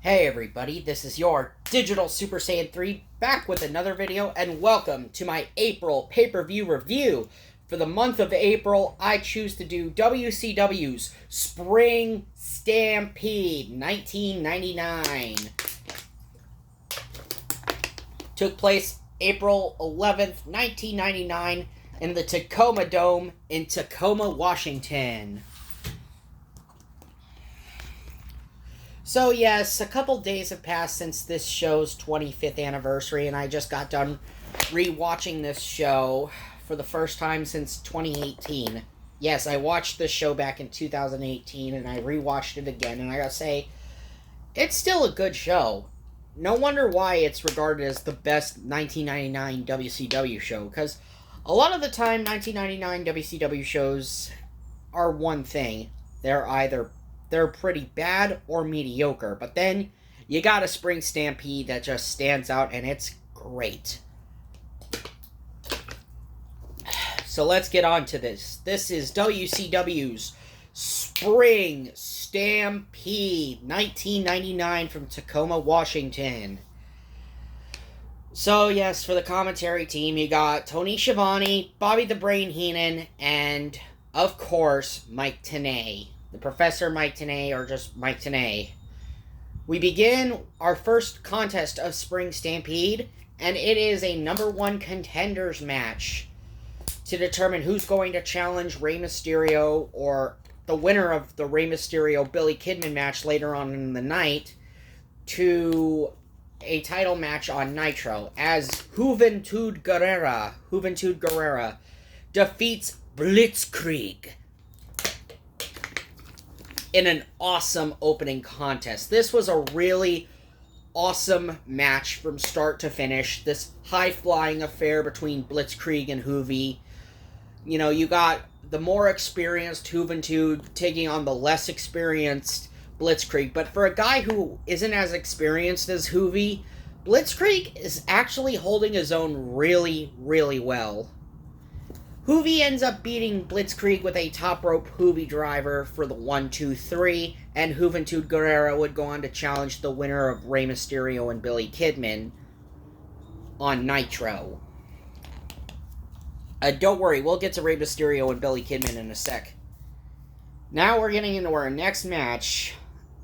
Hey everybody, this is your Digital Super Saiyan 3 back with another video, and welcome to my April pay-per-view review. For the month of April, I choose to do WCW's Spring Stampede 1999. Took place April 11th, 1999 in the Tacoma Dome in Tacoma, Washington. So yes, a couple days have passed since this show's 25th anniversary, and I just got done rewatching this show for the first time since 2018. Yes, I watched this show back in 2018, and I rewatched it again, and I gotta say, it's still a good show. No wonder why it's regarded as the best 1999 WCW show, because a lot of the time 1999 WCW shows are one thing. They're pretty bad or mediocre. But then you got a Spring Stampede that just stands out, and it's great. So let's get on to this. This is WCW's Spring Stampede 1999 from Tacoma, Washington. So yes, for the commentary team, you got Tony Schiavone, Bobby the Brain Heenan, and of course, Mike Tenay. The Professor Mike Tenay, or just Mike Tenay. We begin our first contest of Spring Stampede, and it is a number one contenders match to determine who's going to challenge Rey Mysterio, or the winner of the Rey Mysterio-Billy Kidman match later on in the night, to a title match on Nitro, as Juventud Guerrera defeats Blitzkrieg in an awesome opening contest. This was a really awesome match from start to finish. This high-flying affair between Blitzkrieg and Juvi. You know, you got the more experienced Juventud taking on the less experienced Blitzkrieg. But for a guy who isn't as experienced as Juvi, Blitzkrieg is actually holding his own really, really well. Juvi ends up beating Blitzkrieg with a top rope Juvi driver for the 1-2-3, and Juventud Guerrera would go on to challenge the winner of Rey Mysterio and Billy Kidman on Nitro. Don't worry, we'll get to Rey Mysterio and Billy Kidman in a sec. Now we're getting into our next match.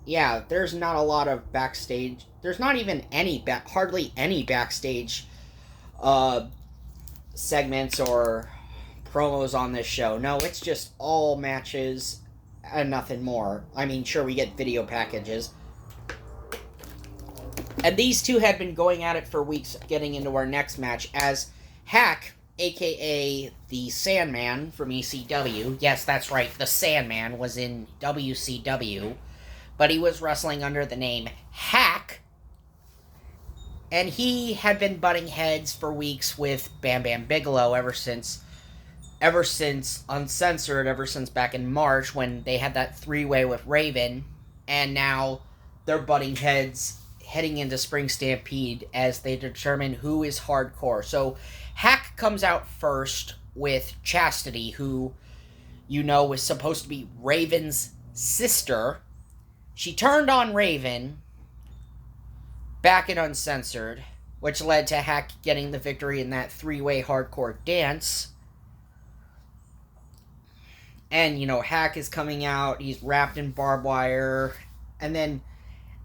Yeah, there's not a lot of backstage. There's not even hardly any backstage segments or promos on this show. No, it's just all matches and nothing more. I mean, sure, we get video packages. And these two had been going at it for weeks, getting into our next match, as Hack, aka the Sandman from ECW, yes, that's right, the Sandman was in WCW, but he was wrestling under the name Hack, and he had been butting heads for weeks with Bam Bam Bigelow ever since Uncensored, ever since back in March when they had that three-way with Raven, and now they're butting heads heading into Spring Stampede as they determine who is hardcore. So Hack comes out first with Chastity, who, you know, was supposed to be Raven's sister. She turned on Raven back in Uncensored, which led to Hack getting the victory in that three-way hardcore dance. And, you know, Hack is coming out, he's wrapped in barbed wire, and then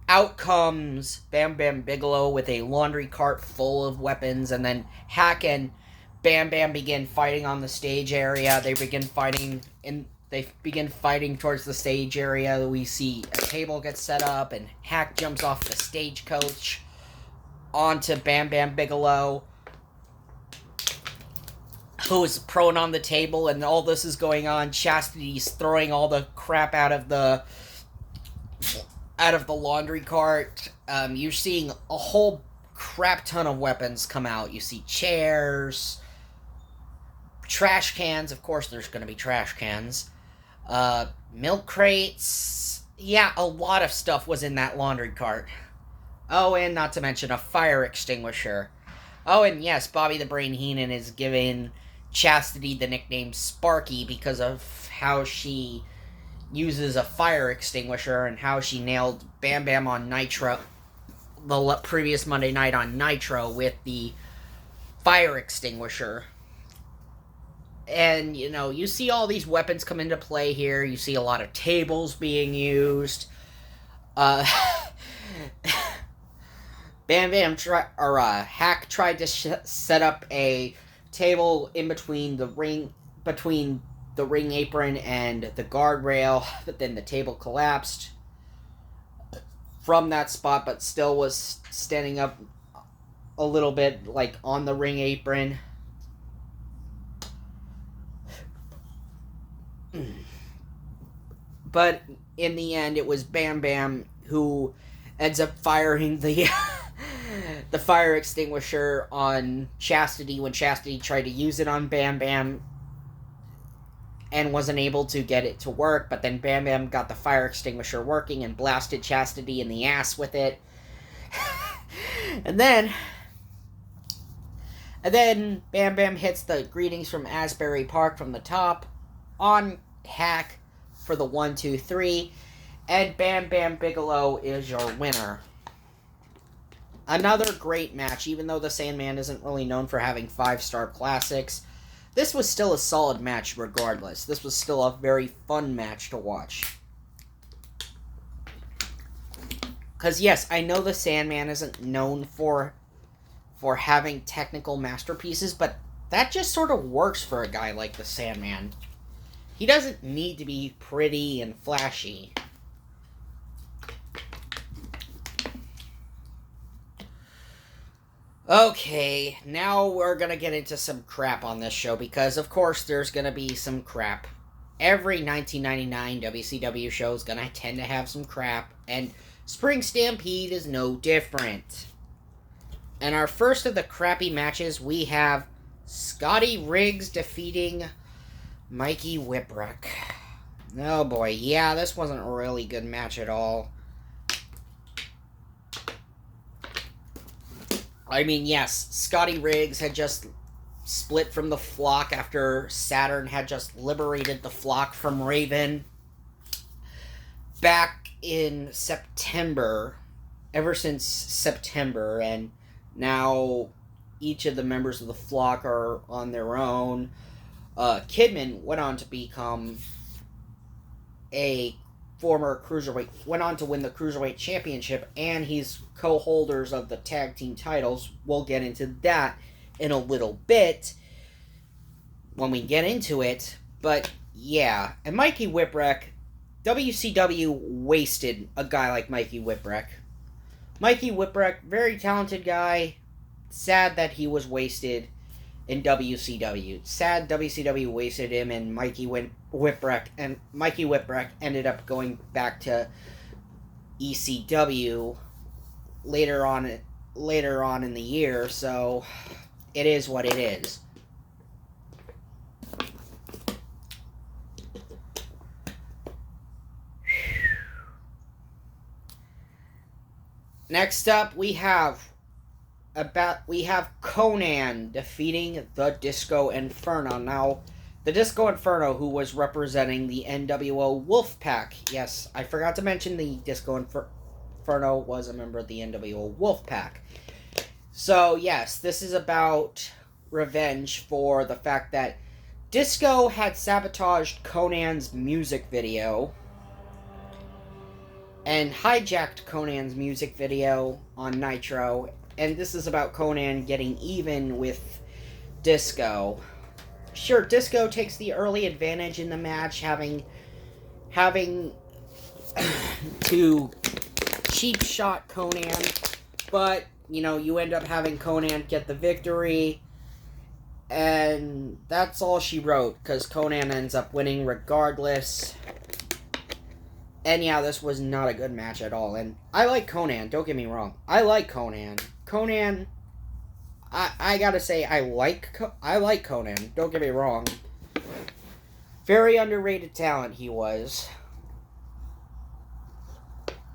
out comes Bam Bam Bigelow with a laundry cart full of weapons, and then Hack and Bam Bam begin fighting on the stage area. They begin fighting towards the stage area. We see a table get set up, and Hack jumps off the stagecoach onto Bam Bam Bigelow, who is prone on the table, and all this is going on. Chastity's throwing all the crap out of the laundry cart. You're seeing a whole crap ton of weapons come out. You see chairs, trash cans. Of course, there's going to be trash cans. Milk crates. Yeah, a lot of stuff was in that laundry cart. Oh, and not to mention a fire extinguisher. Oh, and yes, Bobby the Brain Heenan is giving Chastity the nickname Sparky because of how she uses a fire extinguisher and how she nailed Bam Bam on Nitro the previous Monday night on Nitro with the fire extinguisher. And, you see all these weapons come into play here. You see a lot of tables being used. Bam Bam Hack tried to set up a table in between the ring apron and the guardrail, but then the table collapsed from that spot, but still was standing up a little bit, like, on the ring apron. But in the end, it was Bam Bam who ends up firing the the fire extinguisher on Chastity when Chastity tried to use it on Bam Bam and wasn't able to get it to work. But then Bam Bam got the fire extinguisher working and blasted Chastity in the ass with it. And then Bam Bam hits the greetings from Asbury Park from the top on Hack for the 1, 2, 3, and Bam Bam Bigelow is your winner. Another great match, even though the Sandman isn't really known for having 5-star classics. This was still a solid match regardless. This was still a very fun match to watch. Because yes, I know the Sandman isn't known for having technical masterpieces, but that just sort of works for a guy like the Sandman. He doesn't need to be pretty and flashy. Okay, now we're gonna get into some crap on this show, because of course there's gonna be some crap. Every 1999 WCW show is gonna tend to have some crap, and Spring Stampede is no different. And our first of the crappy matches, we have Scotty Riggs defeating Mikey Whipwreck. Oh boy, yeah, this wasn't a really good match at all. I mean, yes, Scotty Riggs had just split from the flock after Saturn had just liberated the flock from Raven back in September, ever since September, and now each of the members of the flock are on their own. Kidman went on to become a former cruiserweight, went on to win the Cruiserweight Championship, and he's co-holders of the tag team titles. We'll get into that in a little bit when we get into it, but yeah. And Mikey Whipwreck, WCW wasted a guy like Mikey Whipwreck. Mikey Whipwreck, very talented guy. Sad that he was wasted in WCW. Sad WCW wasted him, and Mikey Whipwreck ended up going back to ECW later on in the year, so it is what it is. Next up, we have Conan defeating the Disco Inferno. Now, the Disco Inferno, who was representing the NWO Wolfpack. Yes, I forgot to mention the Disco Inferno was a member of the NWO Wolfpack. So, yes, this is about revenge for the fact that Disco had sabotaged Conan's music video and hijacked Conan's music video on Nitro. And this is about Conan getting even with Disco. Sure, Disco takes the early advantage in the match, having to cheap shot Conan, but you end up having Conan get the victory, and that's all she wrote, because Conan ends up winning regardless. And yeah, this was not a good match at all. And I like Conan, don't get me wrong. I like Conan. I gotta say, I like Conan, don't get me wrong. Very underrated talent he was.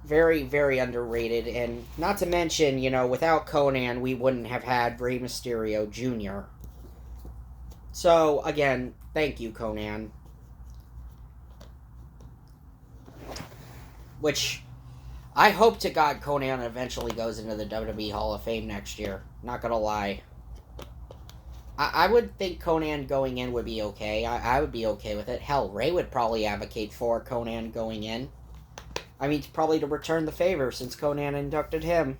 Very, very underrated. And not to mention, without Conan, we wouldn't have had Rey Mysterio Jr. So, again, thank you, Conan. which I hope to God Conan eventually goes into the WWE Hall of Fame next year. Not gonna lie. I would think Conan going in would be okay. I would be okay with it. Hell, Ray would probably advocate for Conan going in. I mean, probably to return the favor since Conan inducted him.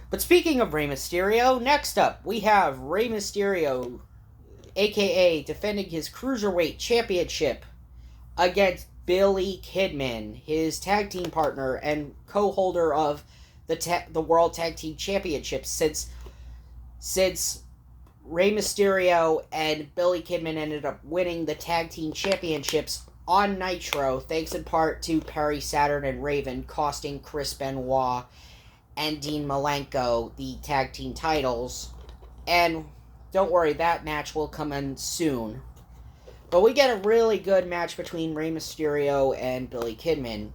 But speaking of Rey Mysterio, next up we have Rey Mysterio, aka defending his Cruiserweight Championship against Billy Kidman, his tag team partner and co-holder of the World Tag Team Championships since Rey Mysterio and Billy Kidman ended up winning the Tag Team Championships on Nitro, thanks in part to Perry Saturn and Raven, costing Chris Benoit and Dean Malenko the Tag Team titles. And don't worry, that match will come in soon. But we get a really good match between Rey Mysterio and Billy Kidman.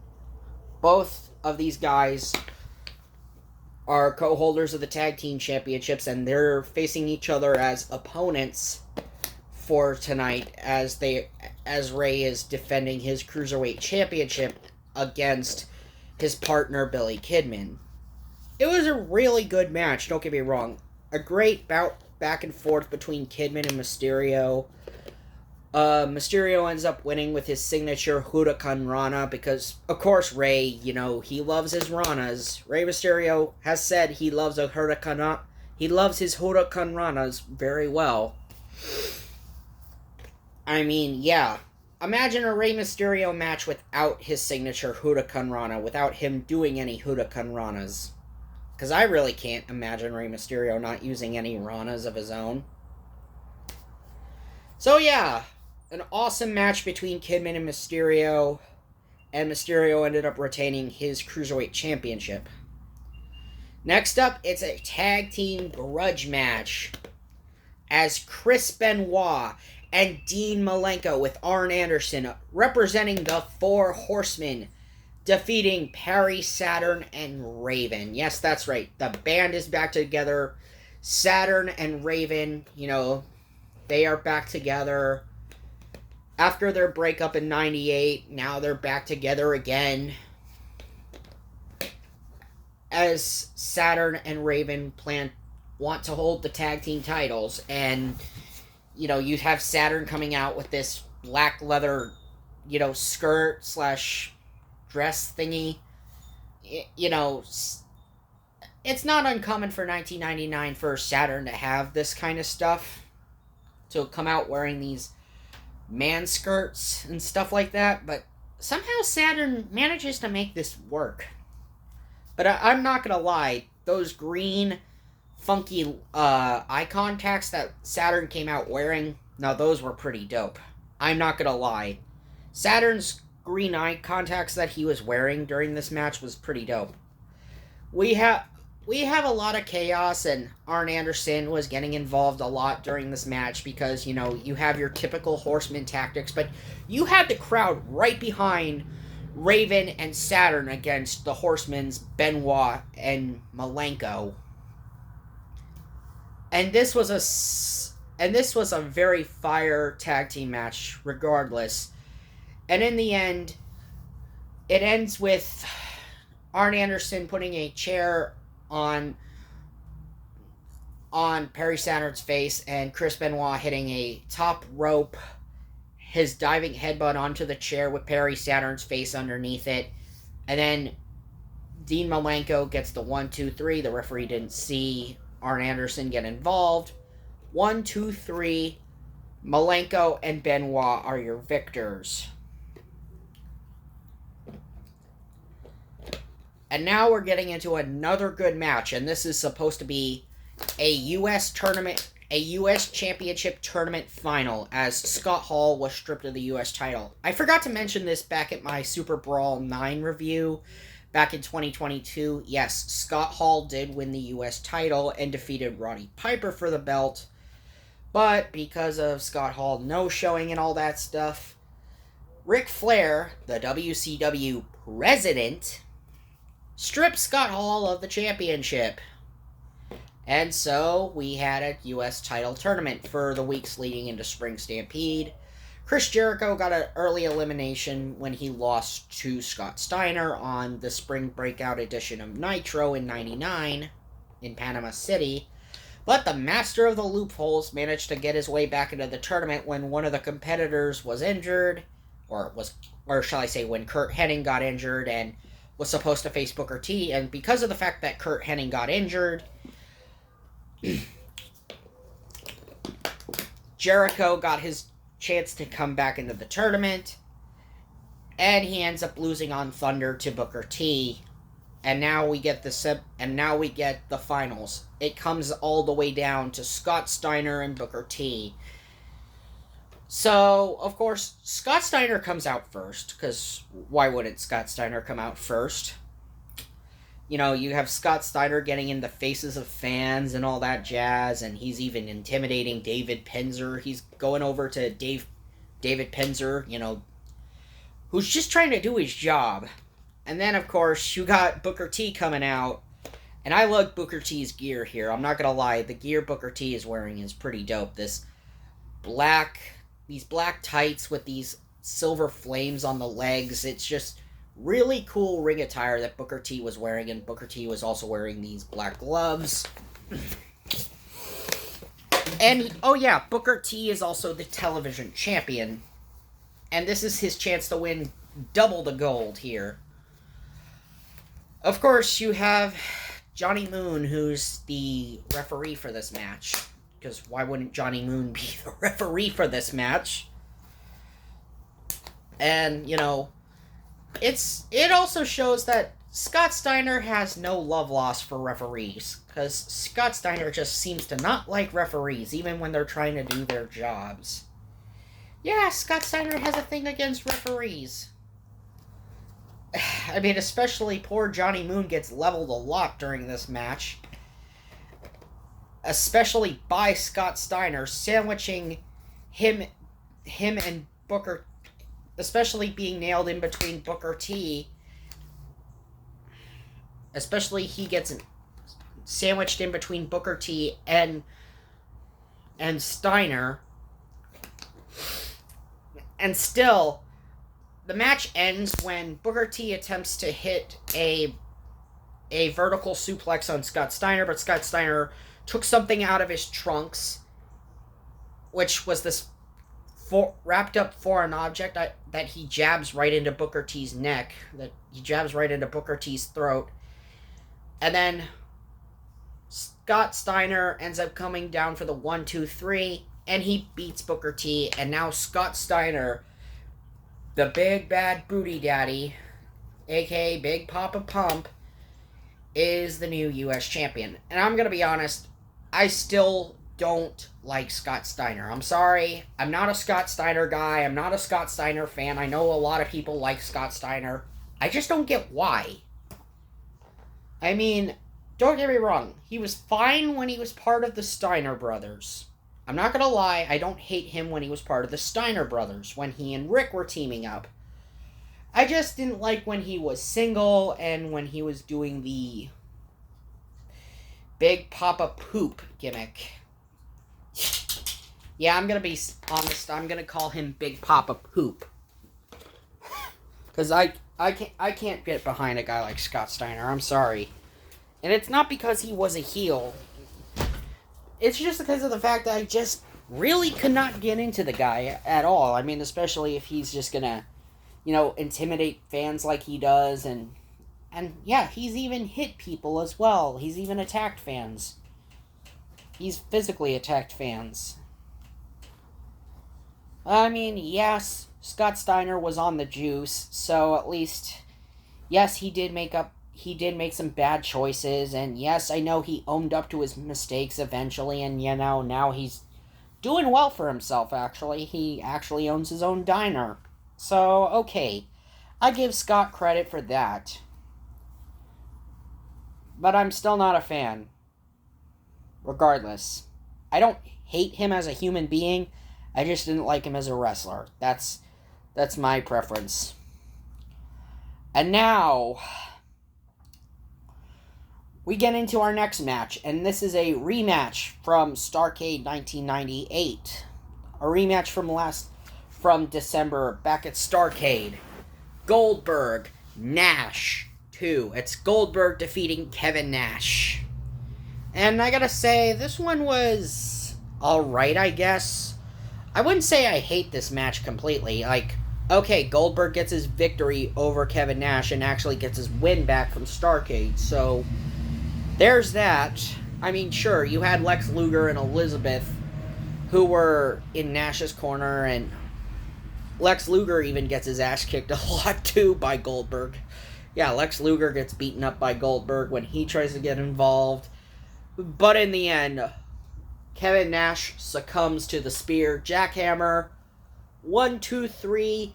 Both of these guys are co-holders of the Tag Team Championships, and they're facing each other as opponents for tonight as Rey is defending his Cruiserweight Championship against his partner Billy Kidman. It was a really good match, don't get me wrong. A great bout back and forth between Kidman and Mysterio. Mysterio ends up winning with his signature Huracan Rana because, of course, Rey, he loves his Ranas. Rey Mysterio has said he loves his Huracan Ranas very well. I mean, yeah. Imagine a Rey Mysterio match without his signature Huracan Rana, without him doing any Huracan Ranas. Because I really can't imagine Rey Mysterio not using any Ranas of his own. So yeah, an awesome match between Kidman and Mysterio ended up retaining his Cruiserweight Championship. Next up, it's a tag team grudge match as Chris Benoit and Dean Malenko with Arn Anderson representing the Four Horsemen, defeating Perry, Saturn, and Raven. Yes, that's right. The band is back together. Saturn and Raven, they are back together. After their breakup in 98, now they're back together again. As Saturn and Raven want to hold the tag team titles. And, you have Saturn coming out with this black leather, skirt / dress thingy. It's not uncommon for 1999 for Saturn to have this kind of stuff. To come out wearing these man skirts and stuff like that. But somehow Saturn manages to make this work. But I'm not going to lie. Those green, funky eye contacts that Saturn came out wearing, now those were pretty dope. I'm not going to lie. Saturn's green eye contacts that he was wearing during this match was pretty dope. We have a lot of chaos, and Arn Anderson was getting involved a lot during this match because, you have your typical Horseman tactics, but you had the crowd right behind Raven and Saturn against the Horsemen's Benoit and Malenko. And this was a very fire tag team match regardless. And in the end, it ends with Arn Anderson putting a chair on Perry Saturn's face and Chris Benoit hitting a top rope, his diving headbutt onto the chair with Perry Saturn's face underneath it. And then Dean Malenko gets the 1, 2, 3. The referee didn't see Arn Anderson get involved. 1, 2, 3. Malenko and Benoit are your victors. And now we're getting into another good match, and this is supposed to be a U.S. Championship Tournament final, as Scott Hall was stripped of the U.S. title. I forgot to mention this back at my Super Brawl 9 review back in 2022. Yes, Scott Hall did win the U.S. title and defeated Roddy Piper for the belt, but because of Scott Hall no-showing and all that stuff, Ric Flair, the WCW president, stripped Scott Hall of the championship. And so we had a U.S. title tournament for the weeks leading into Spring Stampede. Chris Jericho got an early elimination when he lost to Scott Steiner on the Spring Breakout edition of Nitro in '99 in Panama City. But the master of the loopholes managed to get his way back into the tournament when one of the competitors was injured, or shall I say, when Curt Hennig got injured and was supposed to face Booker T. And because of the fact that Curt Hennig got injured, Jericho got his chance to come back into the tournament, and he ends up losing on Thunder to Booker T. And now we get the finals. It comes all the way down to Scott Steiner and Booker T. So, of course, Scott Steiner comes out first, because why wouldn't Scott Steiner come out first? You know, you have Scott Steiner getting in the faces of fans and all that jazz, and he's even intimidating David Penzer. He's going over to David Penzer, you know, who's just trying to do his job. And then, of course, you got Booker T coming out. And I love Booker T's gear here. I'm not going to lie. The gear Booker T is wearing is pretty dope. These black tights with these silver flames on the legs. It's just really cool ring attire that Booker T was wearing. And Booker T was also wearing these black gloves. And, oh yeah, Booker T is also the television champion. And this is his chance to win double the gold here. Of course, you have Johnny Moon, who's the referee for this match. Because why wouldn't Johnny Moon be the referee for this match? And, you know, it also shows that Scott Steiner has no love lost for referees. Because Scott Steiner just seems to not like referees, even when they're trying to do their jobs. Yeah, Scott Steiner has a thing against referees. I mean, especially poor Johnny Moon gets leveled a lot during this match. Especially by Scott Steiner, sandwiching him and Booker, especially being nailed in between Booker T. Especially he gets sandwiched in between Booker T and Steiner. And still, the match ends when Booker T attempts to hit a vertical suplex on Scott Steiner, but Scott Steiner took something out of his trunks, which was this wrapped up foreign object that he jabs right into Booker T's neck, that he jabs right into Booker T's throat. And then Scott Steiner ends up coming down for the 1, 2, 3, and he beats Booker T, and now Scott Steiner, the big bad booty daddy, aka Big Papa Pump, is the new U.S. champion. And I'm going to be honest, I still don't like Scott Steiner. I'm sorry, I'm not a Scott Steiner guy, I'm not a Scott Steiner fan. I know a lot of people like Scott Steiner. I just don't get why. I mean, don't get me wrong, he was fine when he was part of the Steiner brothers. I'm not gonna lie, I don't hate him when he was part of the Steiner brothers, when he and Rick were teaming up. I just didn't like when he was single and when he was doing the Big Papa Poop gimmick. Yeah, I'm gonna be honest, I'm gonna call him Big Papa Poop. Because I can't get behind a guy like Scott Steiner, I'm sorry. And it's not because he was a heel. It's just because of the fact that I just really could not get into the guy at all. I mean, especially if he's just gonna, you know, intimidate fans like he does. And yeah, he's even hit people as well. He's even attacked fans. He's physically attacked fans. I mean, yes, Scott Steiner was on the juice, so at least, yes, he did make some bad choices, and yes, I know he owned up to his mistakes eventually, and you know, now he's doing well for himself, actually. He actually owns his own diner. So, okay, I give Scott credit for that. But I'm still not a fan. Regardless. I don't hate him as a human being, I just didn't like him as a wrestler. That's my preference. And now we get into our next match, and this is a rematch from Starrcade 1998. A rematch from December back at Starrcade. Goldberg, Nash 2. It's Goldberg defeating Kevin Nash. And I gotta say, this one was alright, I guess. I wouldn't say I hate this match completely. Like, okay, Goldberg gets his victory over Kevin Nash and actually gets his win back from Starrcade, so there's that. I mean, sure, you had Lex Luger and Elizabeth who were in Nash's corner, and Lex Luger even gets his ass kicked a lot, too, by Goldberg. Yeah, Lex Luger gets beaten up by Goldberg when he tries to get involved. But in the end, Kevin Nash succumbs to the spear jackhammer. 1, 2, 3.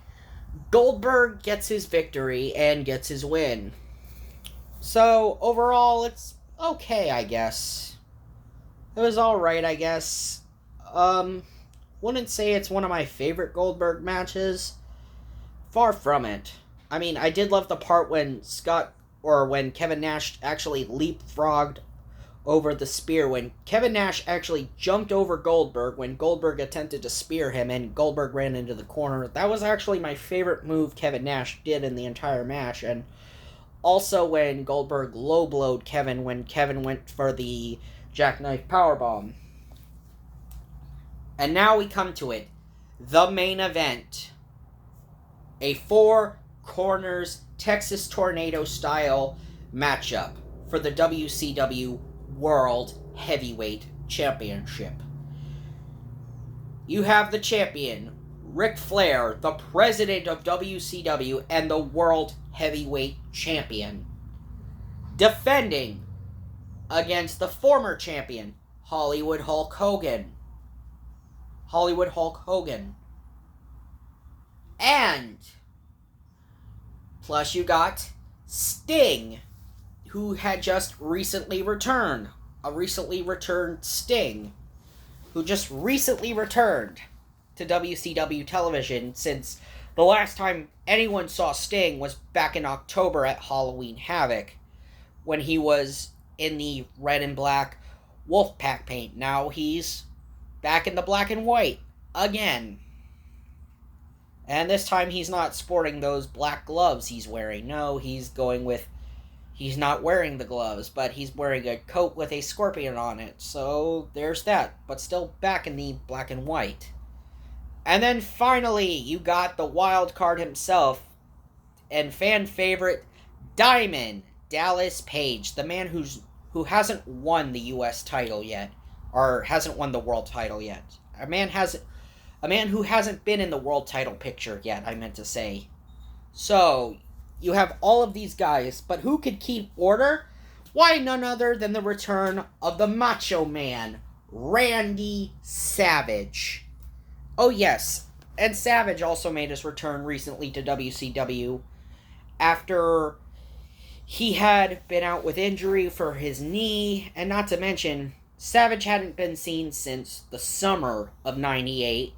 Goldberg gets his victory and gets his win. So, overall, it's okay, I guess. It was alright, I guess. Wouldn't say it's one of my favorite Goldberg matches. Far from it. I mean, I did love the part when when Kevin Nash actually leapfrogged over the spear, when Kevin Nash actually jumped over Goldberg when Goldberg attempted to spear him and Goldberg ran into the corner. That was actually my favorite move Kevin Nash did in the entire match. And also when Goldberg low-blowed Kevin when Kevin went for the jackknife powerbomb. And now we come to it. The main event. A 4 corners Texas Tornado style matchup for the WCW World Heavyweight Championship. You have the champion, Ric Flair, the president of WCW and the World Heavyweight Champion, defending against the former champion, Hollywood Hulk Hogan. And plus you got Sting, who had just recently returned. A recently returned Sting, who just recently returned to WCW television, since the last time anyone saw Sting was back in October at Halloween Havoc, when he was in the red and black Wolfpack paint. Now he's back in the black and white again. And this time he's not sporting those black gloves he's wearing. No, he's not wearing the gloves, but he's wearing a coat with a scorpion on it. So there's that, but still back in the black and white. And then finally, you got the wild card himself and fan favorite Diamond Dallas Page, the man who hasn't won the U.S. title yet, or hasn't won the world title yet. A man who hasn't been in the world title picture yet, I meant to say. So, you have all of these guys, but who could keep order? Why, none other than the return of the Macho Man, Randy Savage. Oh yes, and Savage also made his return recently to WCW after he had been out with injury for his knee, and not to mention, Savage hadn't been seen since the summer of '98,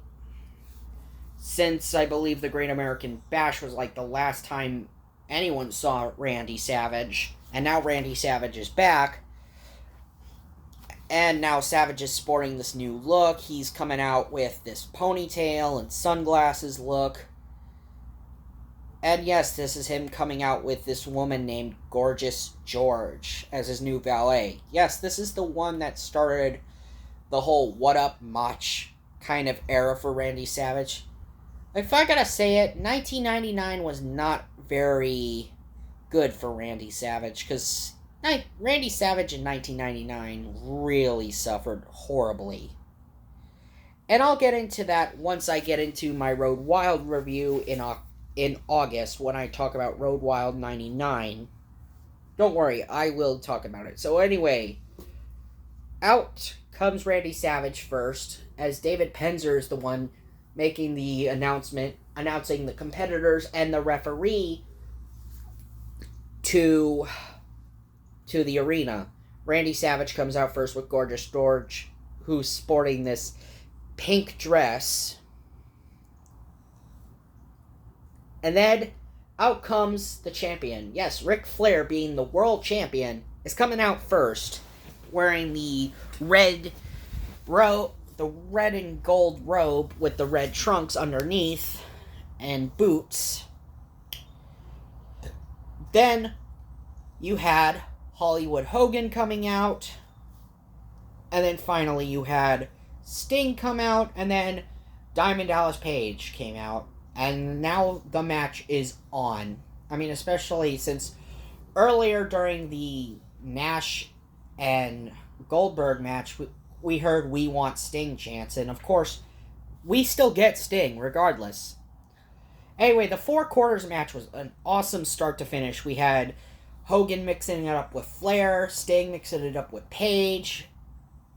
since I believe the Great American Bash was like the last time anyone saw Randy Savage, and now Randy Savage is back, and now Savage is sporting this new look. He's coming out with this ponytail and sunglasses look, and yes, this is him coming out with this woman named Gorgeous George as his new valet. Yes, this is the one that started the whole what up Mach kind of era for Randy Savage. If I gotta say it, 1999 was not very good for Randy Savage, because Randy Savage in 1999 really suffered horribly. And I'll get into that once I get into my Road Wild review in August, when I talk about Road Wild 99. Don't worry, I will talk about it. So anyway, out comes Randy Savage first, as David Penzer is the one making the announcing the competitors and the referee to the arena. Randy Savage comes out first with Gorgeous George, who's sporting this pink dress. And then out comes the champion. Yes, Ric Flair, being the world champion, is coming out first, wearing the the red and gold robe with the red trunks underneath and boots. Then you had Hollywood Hogan coming out. And then finally you had Sting come out. And then Diamond Dallas Page came out. And now the match is on. I mean, especially since earlier during the Nash and Goldberg match, we heard "We Want Sting" chants. And of course, we still get Sting regardless. Anyway, the 4 quarters match was an awesome start to finish. We had Hogan mixing it up with Flair, Sting mixing it up with Page.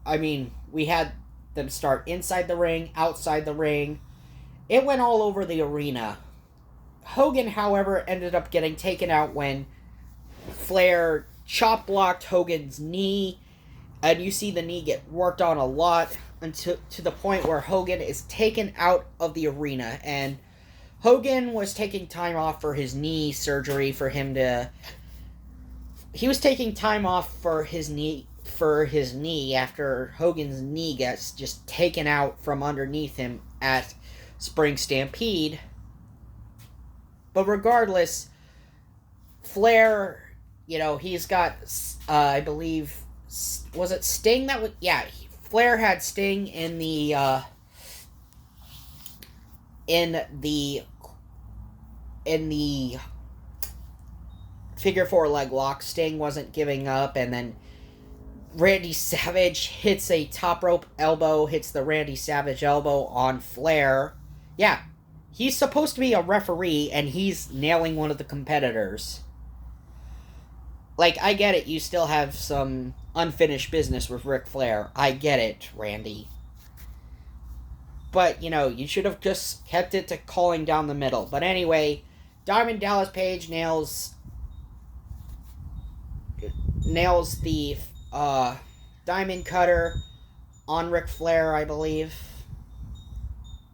I mean, we had them start inside the ring, outside the ring. It went all over the arena. Hogan, however, ended up getting taken out when Flair chop blocked Hogan's knee. And you see the knee get worked on a lot until to the point where Hogan is taken out of the arena. And Hogan was taking time off for his knee surgery He was taking time off for his knee after Hogan's knee gets just taken out from underneath him at Spring Stampede. But regardless, Flair, he's got, I believe, was it Sting that was, yeah, Flair had Sting in the figure 4 leg lock. Sting wasn't giving up, and then Randy Savage hits a top rope elbow, hits the Randy Savage elbow on Flair. Yeah, he's supposed to be a referee, and he's nailing one of the competitors. Like, I get it, you still have some unfinished business with Ric Flair. I get it, Randy. But, you should have just kept it to calling down the middle. But anyway, Diamond Dallas Page nails the Diamond Cutter on Ric Flair, I believe.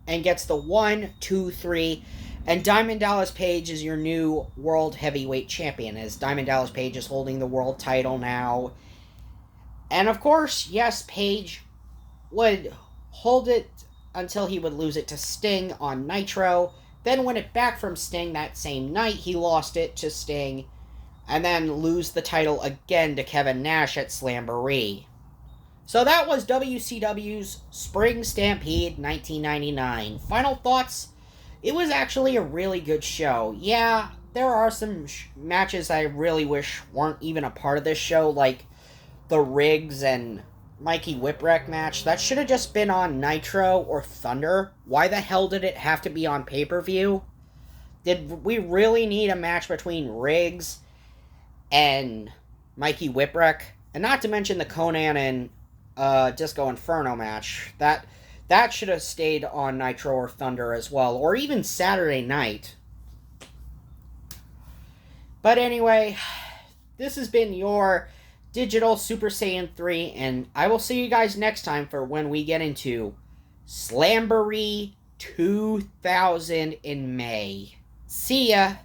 And gets the 1, 2, 3. And Diamond Dallas Page is your new World Heavyweight Champion, as Diamond Dallas Page is holding the world title now. And of course, yes, Page would hold it until he would lose it to Sting on Nitro, then win it back from Sting that same night. He lost it to Sting, and then lose the title again to Kevin Nash at Slamboree. So that was WCW's Spring Stampede 1999. Final thoughts? It was actually a really good show. Yeah, there are some matches I really wish weren't even a part of this show, like the Riggs and Mikey Whipwreck match. That should have just been on Nitro or Thunder. Why the hell did it have to be on pay-per-view? Did we really need a match between Riggs and Mikey Whipwreck? And not to mention the Conan and Disco Inferno match. That should have stayed on Nitro or Thunder as well, or even Saturday night. But anyway, this has been your Digital Super Saiyan 3, and I will see you guys next time for when we get into Slamboree 2000 in May. See ya!